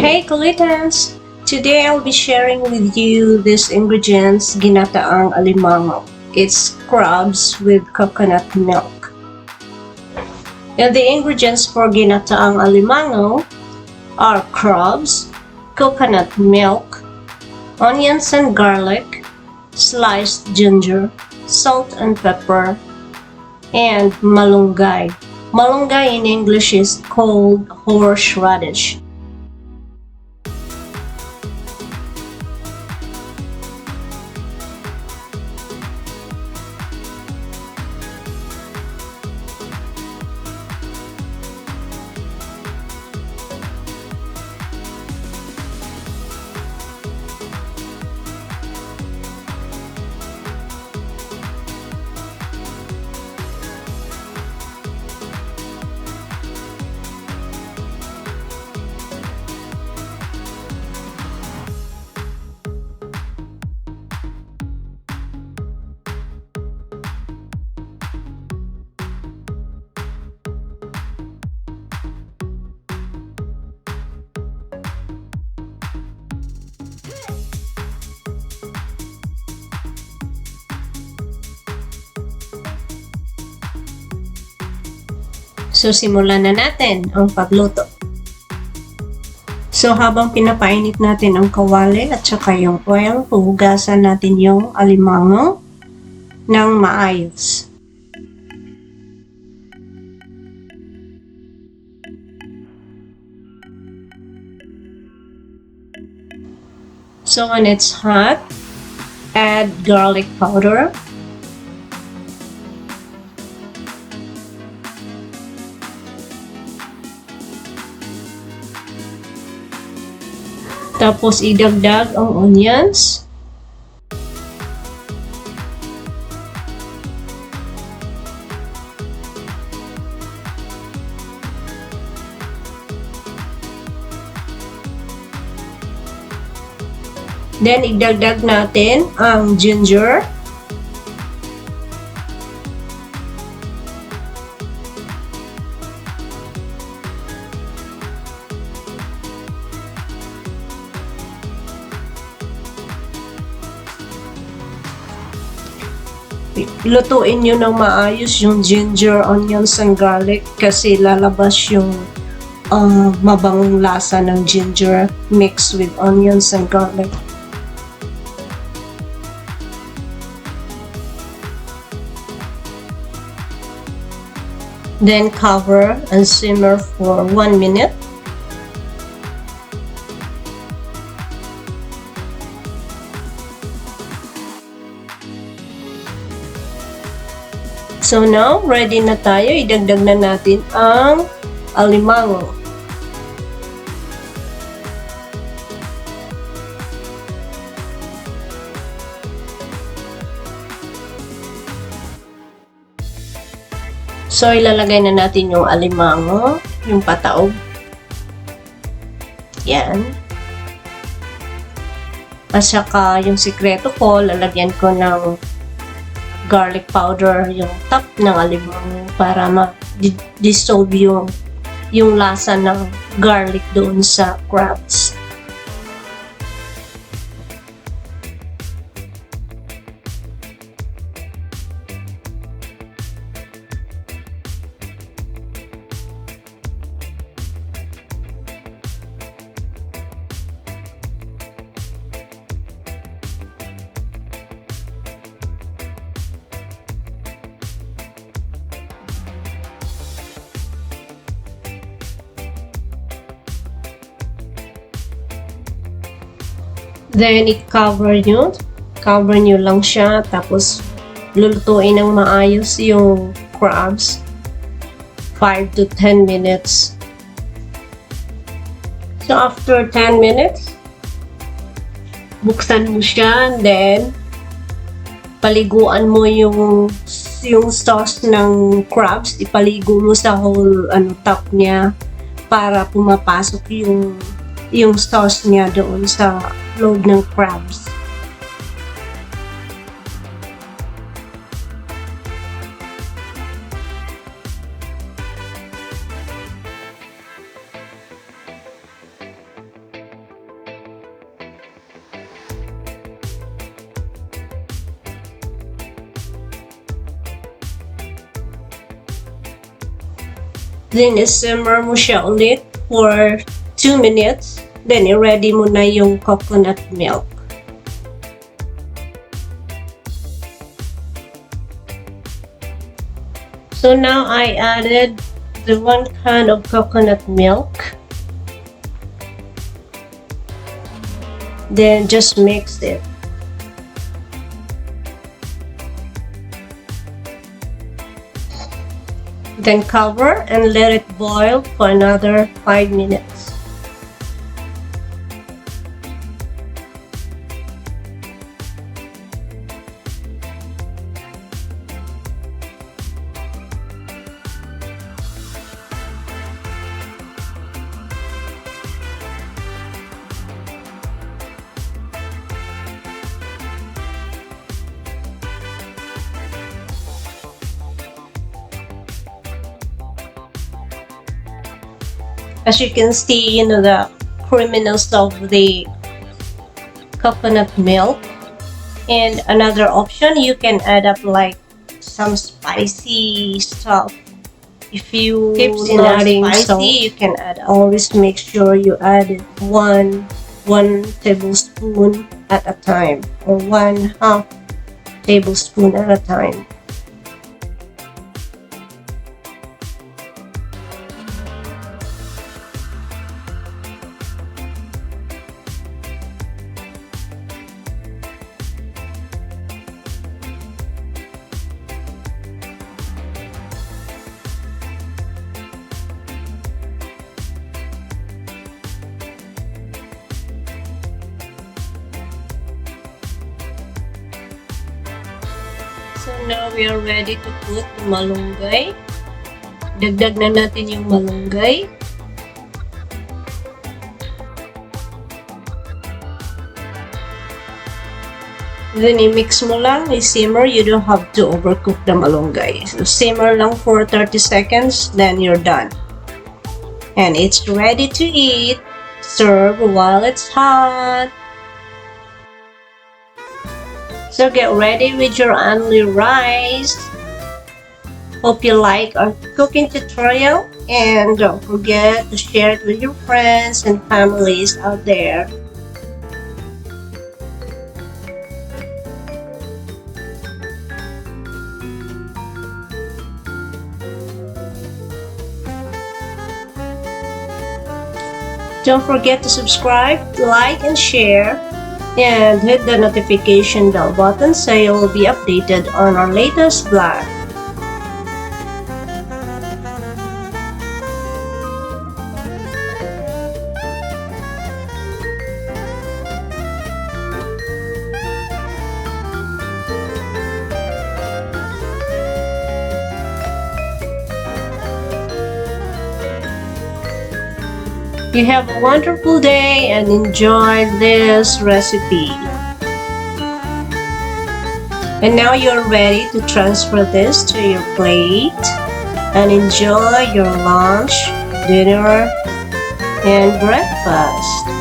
Hey Kulitas! Today I'll be sharing with you these ingredients, Ginataang Alimango. It's crabs with coconut milk. And the ingredients for Ginataang Alimango are crabs, coconut milk, onions and garlic, sliced ginger, salt and pepper, and malunggay. Malunggay in English is called horseradish. So, simulan na natin ang pagluto. So, habang pinapainit natin ang kawali at saka yung oil, huhugasan natin yung alimango ng maayos. So, when it's hot, add garlic powder. Tapos, idagdag ang onions. Then, idagdag natin ang ginger. Lutuin nyo ng maayos yung ginger, onions, and garlic kasi lalabas yung mabangong lasa ng ginger mixed with onions and garlic. Then cover and simmer for 1 minute. So now, ready na tayo. Idagdag na natin ang alimango. So, ilalagay na natin yung alimango, yung pataog. Yan. At saka, yung sikreto ko, lalagyan ko ng garlic powder yung top ng alimango para ma-dissolve yung lasa ng garlic doon sa crabs. Then, cover nyo lang siya, tapos lulutuin ng maayos yung crabs 5 to 10 minutes. So, after 10 minutes, buksan mo siya, and then paliguan mo yung sauce ng crabs, ipaligo mo sa whole top niya para pumapasok yung sauce niya doon sa loob ng crabs. Then, simmer mo siya ulit for 2 minutes. Then, i-ready mo na yung coconut milk. So now I added the 1 can of coconut milk. Then just mix it. Then cover and let it boil for another 5 minutes. As you can see, the creaminess of the coconut milk. And another option, you can add up like some spicy stuff. If you Tips in love adding spicy, salt, you can add. Always make sure you add one tablespoon at a time, or 1/2 tablespoon at a time. So now we are ready to put the malunggay. Dagdag na natin yung malunggay. Then i-mix mo lang, i-simmer. You don't have to overcook the malunggay. So simmer lang for 30 seconds, then you're done. And it's ready to eat. Serve while it's hot. So get ready with your only rice. Hope you like our cooking tutorial, and don't forget to share it with your friends and families out there. Don't forget to subscribe, like, and share. And hit the notification bell button so you will be updated on our latest vlog. You have a wonderful day and enjoy this recipe. And now you're ready to transfer this to your plate and enjoy your lunch, dinner, and breakfast.